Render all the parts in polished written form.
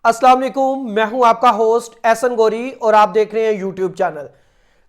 अस्सलाम वालेकुम, मैं हूं आपका होस्ट एहसन गोरी और आप देख रहे हैं यूट्यूब चैनल।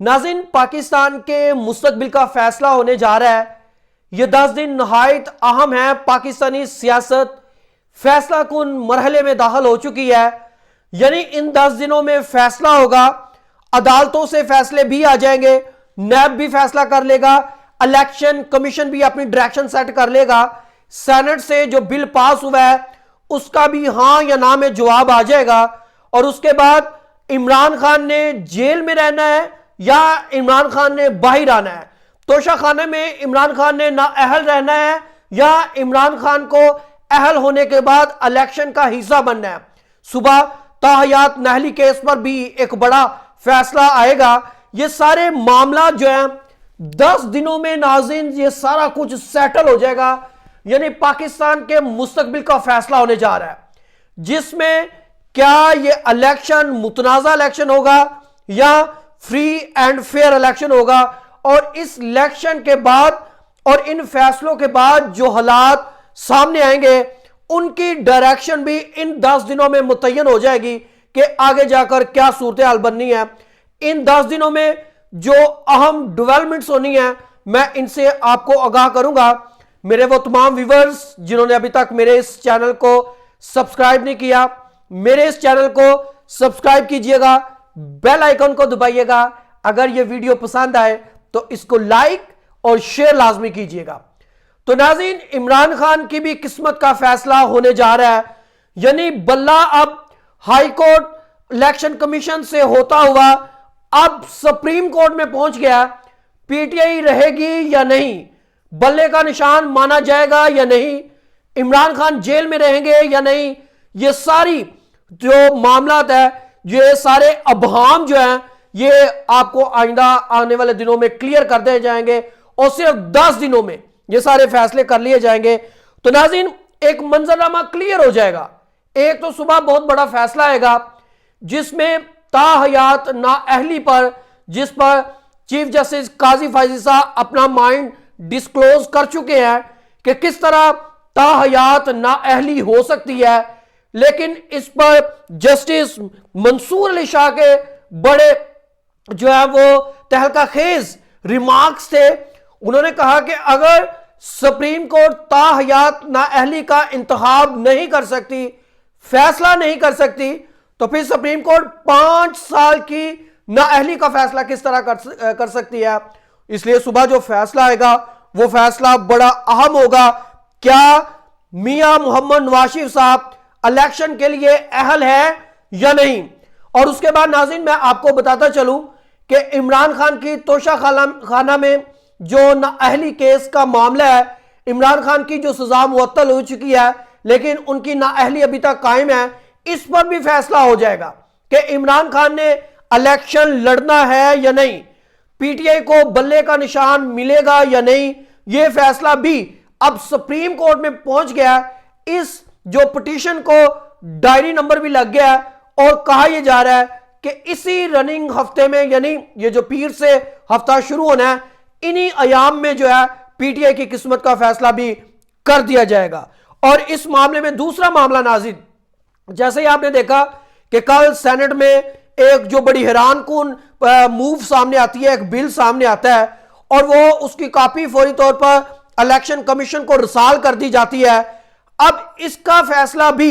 नाज़रीन, पाकिस्तान के मुस्तकबिल का फैसला होने जा रहा है। यह 10 दिन नहायत अहम है। पाकिस्तानी सियासत फैसला कुन मरहले में दाखिल हो चुकी है। यानी इन 10 दिनों में फैसला होगा। अदालतों से फैसले भी आ जाएंगे, नैब भी फैसला कर लेगा, इलेक्शन कमीशन भी अपनी डायरेक्शन सेट कर लेगा, सेनेट से जो बिल पास हुआ है उसका भी हां या ना में जवाब आ जाएगा। और उसके बाद इमरान खान ने जेल में रहना है या इमरान खान ने बाहर आना है, तोशा खाने में इमरान खान ने ना अहल रहना है या इमरान खान को अहल होने के बाद इलेक्शन का हिस्सा बनना है। सुबह ताहयात नहली केस पर भी एक बड़ा फैसला आएगा। ये सारे मामला जो है 10 दिनों में नाज़रीन ये सारा कुछ सेटल हो जाएगा। यानी पाकिस्तान के मुस्तकबिल का फैसला होने जा रहा है, जिसमें क्या ये इलेक्शन मुतनाज़ा इलेक्शन होगा या फ्री एंड फेयर इलेक्शन होगा। और इस इलेक्शन के बाद और इन फैसलों के बाद जो हालात सामने आएंगे उनकी डायरेक्शन भी इन 10 दिनों में मुतय्यन हो जाएगी कि आगे जाकर क्या सूरत हाल बननी है। इन 10 दिनों में जो अहम डेवलपमेंट्स होनी है मैं इनसे आपको आगाह करूंगा। मेरे वो तमाम व्यूअर्स जिन्होंने अभी तक मेरे इस चैनल को सब्सक्राइब नहीं किया, मेरे इस चैनल को सब्सक्राइब कीजिएगा, बेल आइकन को दबाइएगा। अगर ये वीडियो पसंद आए तो इसको लाइक और शेयर लाजमी कीजिएगा। तो नाज़रीन, इमरान खान की भी किस्मत का फैसला होने जा रहा है। यानी बल्ला अब हाई कोर्ट इलेक्शन कमीशन से होता हुआ अब सुप्रीम कोर्ट में पहुंच गया। पीटीआई रहेगी या नहीं, बल्ले का निशान माना जाएगा या नहीं, इमरान खान जेल में रहेंगे या नहीं, ये सारी जो मामलात है, ये सारे अबहाम जो हैं ये आपको आइंदा आने वाले दिनों में क्लियर कर दिए जाएंगे और सिर्फ 10 दिनों में ये सारे फैसले कर लिए जाएंगे। तो नाज़रीन, एक मंजरनामा क्लियर हो जाएगा। एक तो सुबह बहुत बड़ा फैसला आएगा जिसमें ताहयात नाअहली पर, जिस पर चीफ जस्टिस काजी फायजी साहब अपना माइंड डिस्क्लोज कर चुके हैं कि किस तरह ताहयात नाअहली हो सकती है। लेकिन इस पर जस्टिस मंसूर अली शाह के बड़े जो है वो तहलका खेज रिमार्क्स थे। उन्होंने कहा कि अगर सुप्रीम कोर्ट ताहयात नाअहली का इंतखाब नहीं कर सकती, फैसला नहीं कर सकती, तो फिर सुप्रीम कोर्ट 5 साल की नाअहली का फैसला किस तरह कर सकती है। इसलिए सुबह जो फैसला आएगा वो फैसला बड़ा अहम होगा। क्या मियां मोहम्मद नवाज शरीफ साहब इलेक्शन के लिए अहल है या नहीं। और उसके बाद नाज़रीन, मैं आपको बताता चलूं कि इमरान खान की तोशा खाना में जो नाअहली केस का मामला है, इमरान खान की जो सजा मुअत्तल हो चुकी है लेकिन उनकी नाअहली अभी तक कायम है, इस पर भी फैसला हो जाएगा कि इमरान खान ने इलेक्शन लड़ना है या नहीं, पीटीआई को बल्ले का निशान मिलेगा या नहीं। यह फैसला भी अब सुप्रीम कोर्ट में पहुंच गया। इस जो पिटीशन को डायरी नंबर भी लग गया और कहा यह जा रहा है कि इसी रनिंग हफ्ते में, यानी ये जो पीर से हफ्ता शुरू होना है, इन्हीं अयाम में जो है पीटीआई की किस्मत का फैसला भी कर दिया जाएगा। और इस मामले में दूसरा मामला नाज़रीन, जैसे ही आपने देखा कि कल सेनेट में एक जो बड़ी हैरान कुन मूव सामने आती है, एक बिल सामने आता है और वो उसकी कॉपी फौरी तौर पर इलेक्शन कमीशन को रिसाल कर दी जाती है। अब इसका फैसला भी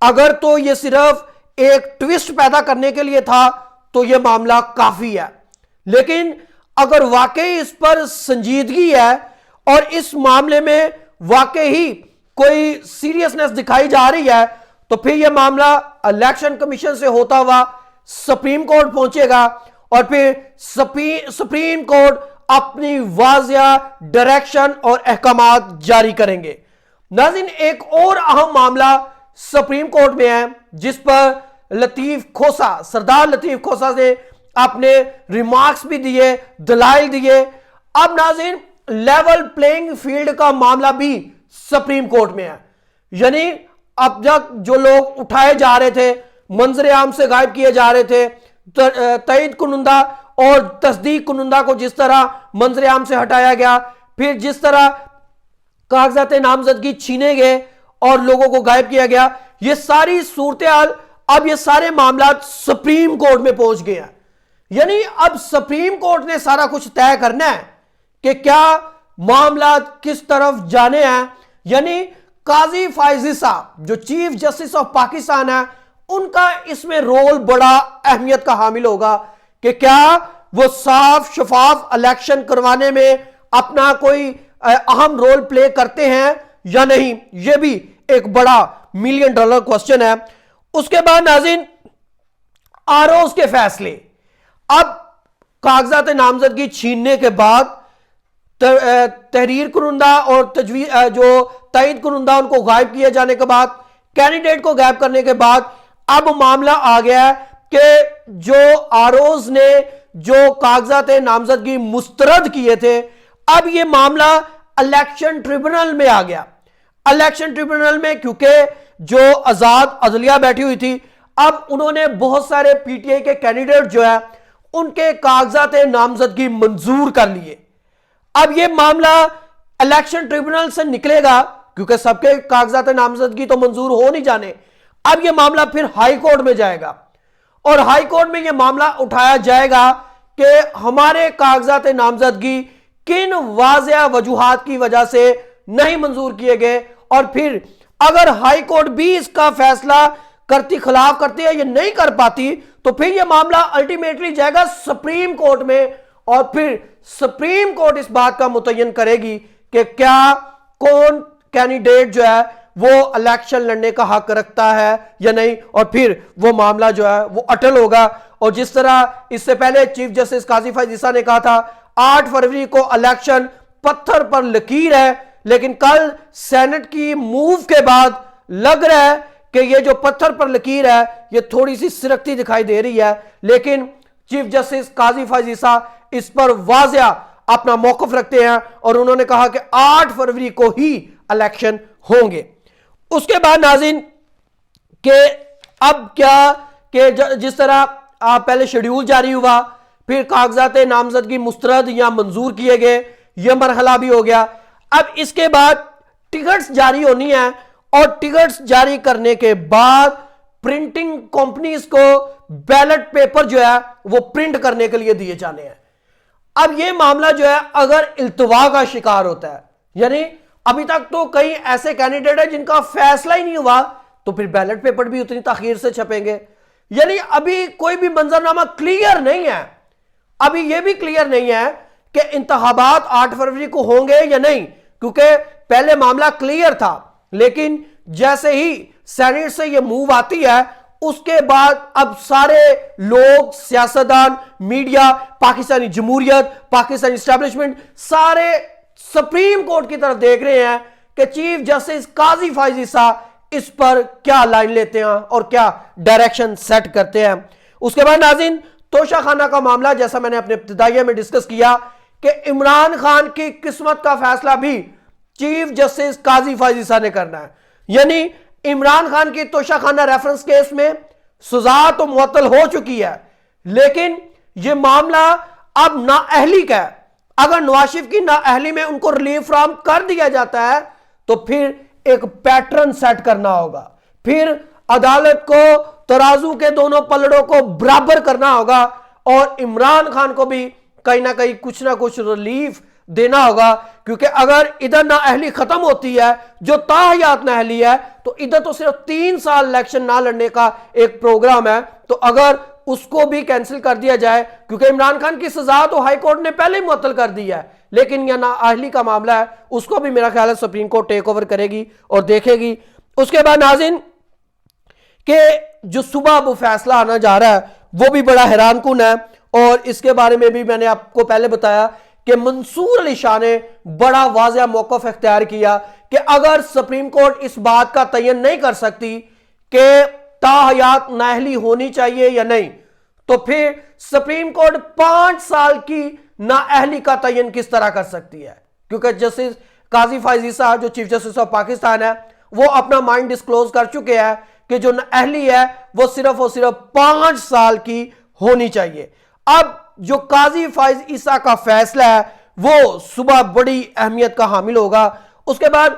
अगर तो ये सिर्फ एक ट्विस्ट पैदा करने के लिए था तो यह मामला काफी है, लेकिन अगर वाकई इस पर संजीदगी है और इस मामले में वाकई ही कोई सीरियसनेस दिखाई जा रही है तो फिर यह मामला इलेक्शन कमीशन से होता हुआ सुप्रीम कोर्ट पहुंचेगा और फिर सुप्रीम कोर्ट अपनी वाज़िया डायरेक्शन और अहकामात जारी करेंगे। नाज़रीन, एक और अहम मामला सुप्रीम कोर्ट में है जिस पर लतीफ खोसा, सरदार लतीफ खोसा ने अपने रिमार्क्स भी दिए, दलाइल दिए। अब नाज़रीन, लेवल प्लेइंग फील्ड का मामला भी सुप्रीम कोर्ट में है। यानी अब तक जो लोग उठाए जा रहे थे, मंजर आम से गायब किए जा रहे थे, तईद कुनुंदा और तस्दीक कुनुंदा को जिस तरह मंजर आम से हटाया गया, फिर जिस तरह कागजात नामजदगी छीने गए और लोगों को गायब किया गया। ये सारी सूरत-ए-हाल, अब ये सारे मामला सुप्रीम कोर्ट में पहुंच गए हैं। यानी अब सुप्रीम कोर्ट ने सारा कुछ तय करना है कि क्या मामला किस तरफ जाने हैं। यानी काजी फायजी साहब जो चीफ जस्टिस ऑफ पाकिस्तान है, उनका इसमें रोल बड़ा अहमियत का हामिल होगा कि क्या वो साफ शफाफ इलेक्शन करवाने में अपना कोई अहम रोल प्ले करते हैं या नहीं। यह भी एक बड़ा $1 मिलियन क्वेश्चन है। उसके बाद नाज़रीन, आरओज के फैसले, अब कागजात नामजदगी छीनने के बाद तहरीर कुरुंदा और जो तईद कुरुंदा उनको गायब किए जाने के बाद, कैंडिडेट को गायब करने के बाद, अब मामला आ गया है कि जो आरओज ने जो कागजात नामजदगी मुस्तरद किए थे, अब यह मामला इलेक्शन ट्रिब्यूनल में आ गया। इलेक्शन ट्रिब्यूनल में क्योंकि जो आजाद अदलिया बैठी हुई थी, अब उन्होंने बहुत सारे पीटीआई के कैंडिडेट जो है उनके कागजात नामजदगी मंजूर कर लिए। अब यह मामला इलेक्शन ट्रिब्यूनल से निकलेगा क्योंकि सबके कागजात नामजदगी तो मंजूर हो नहीं जाने। अब यह मामला फिर हाई कोर्ट में जाएगा और हाई कोर्ट में यह मामला उठाया जाएगा कि हमारे कागजात नामजदगी किन वाज़ेह वजूहात की वजह से नहीं मंजूर किए गए, और फिर अगर हाई कोर्ट भी इसका फैसला खिलाफ करती है, ये नहीं कर पाती, तो फिर यह मामला अल्टीमेटली जाएगा सुप्रीम कोर्ट में और फिर सुप्रीम कोर्ट इस बात का मुतय्यन करेगी कि क्या कौन कैंडिडेट जो है वो इलेक्शन लड़ने का हक रखता है या नहीं, और फिर वो मामला जो है वो अटल होगा। और जिस तरह इससे पहले चीफ जस्टिस काजी फायजीसा ने कहा था 8 फरवरी को इलेक्शन पत्थर पर लकीर है, लेकिन कल सेनेट की मूव के बाद लग रहा है कि ये जो पत्थर पर लकीर है ये थोड़ी सी सिरकती दिखाई दे रही है। लेकिन चीफ जस्टिस काजी फायजीसा इस पर वाज़ेह अपना मौक़िफ़ रखते हैं और उन्होंने कहा कि 8 फरवरी को ही इलेक्शन होंगे। उसके बाद नाज़रीन के अब क्या कि जिस तरह पहले शेड्यूल जारी हुआ, फिर कागजात नामजदगी मुस्तरद या मंजूर किए गए, यह मरहला भी हो गया। अब इसके बाद टिकट्स जारी होनी है और टिकट्स जारी करने के बाद प्रिंटिंग कंपनीज को बैलेट पेपर जो है वो प्रिंट करने के लिए दिए जाने हैं। अब यह मामला जो है अगर इल्तवा का शिकार होता है, यानी अभी तक तो कई ऐसे कैंडिडेट है जिनका फैसला ही नहीं हुआ, तो फिर बैलेट पेपर भी उतनी ताखीर से छपेंगे। यानी अभी कोई भी मंजरनामा क्लियर नहीं है। अभी यह भी क्लियर नहीं है कि इंतखाबात 8 फरवरी को होंगे या नहीं, क्योंकि पहले मामला क्लियर था, लेकिन जैसे ही सेनेट से यह मूव आती है उसके बाद अब सारे लोग, सियासतदान, मीडिया, पाकिस्तानी जमहूरियत, पाकिस्तानी एस्टेब्लिशमेंट सारे सुप्रीम कोर्ट की तरफ देख रहे हैं कि चीफ जस्टिस काजी फायजीसा इस पर क्या लाइन लेते हैं और क्या डायरेक्शन सेट करते हैं। उसके बाद नाज़रीन, तोशाखाना का मामला, जैसा मैंने अपने इब्तिदाइया में डिस्कस किया कि इमरान खान की किस्मत का फैसला भी चीफ जस्टिस काजी फायजीसा ने करना है। यानी इमरान खान की तोशाखाना रेफरेंस केस में सजा तो मुअत्तल हो चुकी है, लेकिन यह मामला अब नाअहली का है। अगर नवाज शरीफ की नाअहली में उनको रिलीफ फ्राहम कर दिया जाता है तो फिर एक पैटर्न सेट करना होगा, फिर अदालत को तराजू के दोनों पलड़ों को बराबर करना होगा और इमरान खान को भी कहीं ना कुछ रिलीफ देना होगा। क्योंकि अगर इधर नाअहली खत्म होती है, जो ताहयात नाअहली है, तो इधर तो सिर्फ 3 साल इलेक्शन ना लड़ने का एक प्रोग्राम है, तो अगर उसको भी कैंसिल कर दिया जाए, क्योंकि इमरान खान की सजा तो हाई कोर्ट ने पहले ही मुअत्तल कर दी है, लेकिन यह नाअहली का मामला है, उसको भी मेरा ख्याल है सुप्रीम कोर्ट टेक ओवर करेगी और देखेगी। उसके बाद नाज़रीन कि जो सुबह वो फैसला आना जा रहा है वो भी बड़ा हैरानकुन है, और इसके बारे में भी मैंने आपको पहले बताया कि मंसूर अली शाह ने बड़ा वाज़ेह मौक़िफ़ इख्तियार किया कि अगर सुप्रीम कोर्ट इस बात का तयन नहीं कर सकती कि ताहयात नाअहली होनी चाहिए या नहीं, तो फिर सुप्रीम कोर्ट 5 साल की नाअहली का तयन किस तरह कर सकती है। क्योंकि जस्टिस काजी फायजीसा जो चीफ जस्टिस ऑफ पाकिस्तान है वो अपना माइंड डिस्क्लोज कर चुके हैं कि जो नाअहली है वो सिर्फ और सिर्फ 5 साल की होनी चाहिए। अब जो काजी फायजीसा का फैसला है वो सुबह बड़ी अहमियत का हामिल होगा। उसके बाद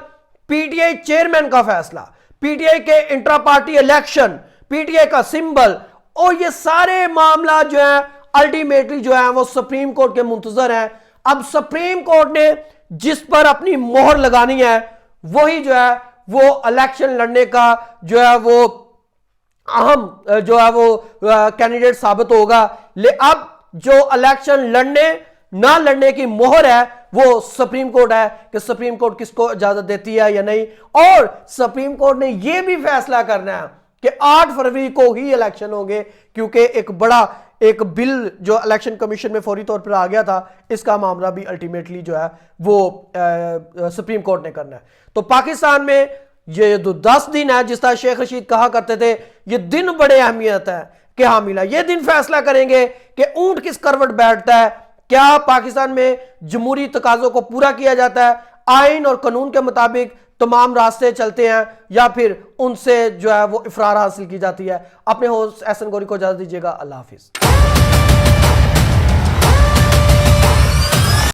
पीटीआई चेयरमैन का फैसला, पीटीआई के इंट्रा पार्टी इलेक्शन, पीटीआई का सिंबल, और ये सारे मामला जो है अल्टीमेटली जो है वो सुप्रीम कोर्ट के मुंतजर हैं। अब सुप्रीम कोर्ट ने जिस पर अपनी मोहर लगानी है वही जो है वो इलेक्शन लड़ने का जो है वो अहम जो है वो कैंडिडेट साबित होगा। ले अब जो इलेक्शन लड़ने ना लड़ने की मोहर है वो सुप्रीम कोर्ट है कि सुप्रीम कोर्ट किसको इजाजत देती है या नहीं। और सुप्रीम कोर्ट ने यह भी फैसला करना है कि 8 फरवरी को ही इलेक्शन होंगे, क्योंकि एक बिल जो इलेक्शन कमीशन में फौरी तौर पर आ गया था, इसका मामला भी अल्टीमेटली जो है वो सुप्रीम कोर्ट ने करना है। तो पाकिस्तान में ये जो 10 दिन है, जिस तरह शेख रशीद कहा करते थे, ये दिन बड़े अहमियत है कि हामिला ये दिन फैसला करेंगे कि ऊंट किस करवट बैठता है। क्या पाकिस्तान में जमहूरी तकाजों को पूरा किया जाता है, आइन और कानून के मुताबिक तमाम रास्ते चलते हैं, या फिर उनसे जो है वो इफरार हासिल की जाती है। अपने होस्ट एहसन गौरी को इजाजत दीजिएगा। अल्लाह हाफिज।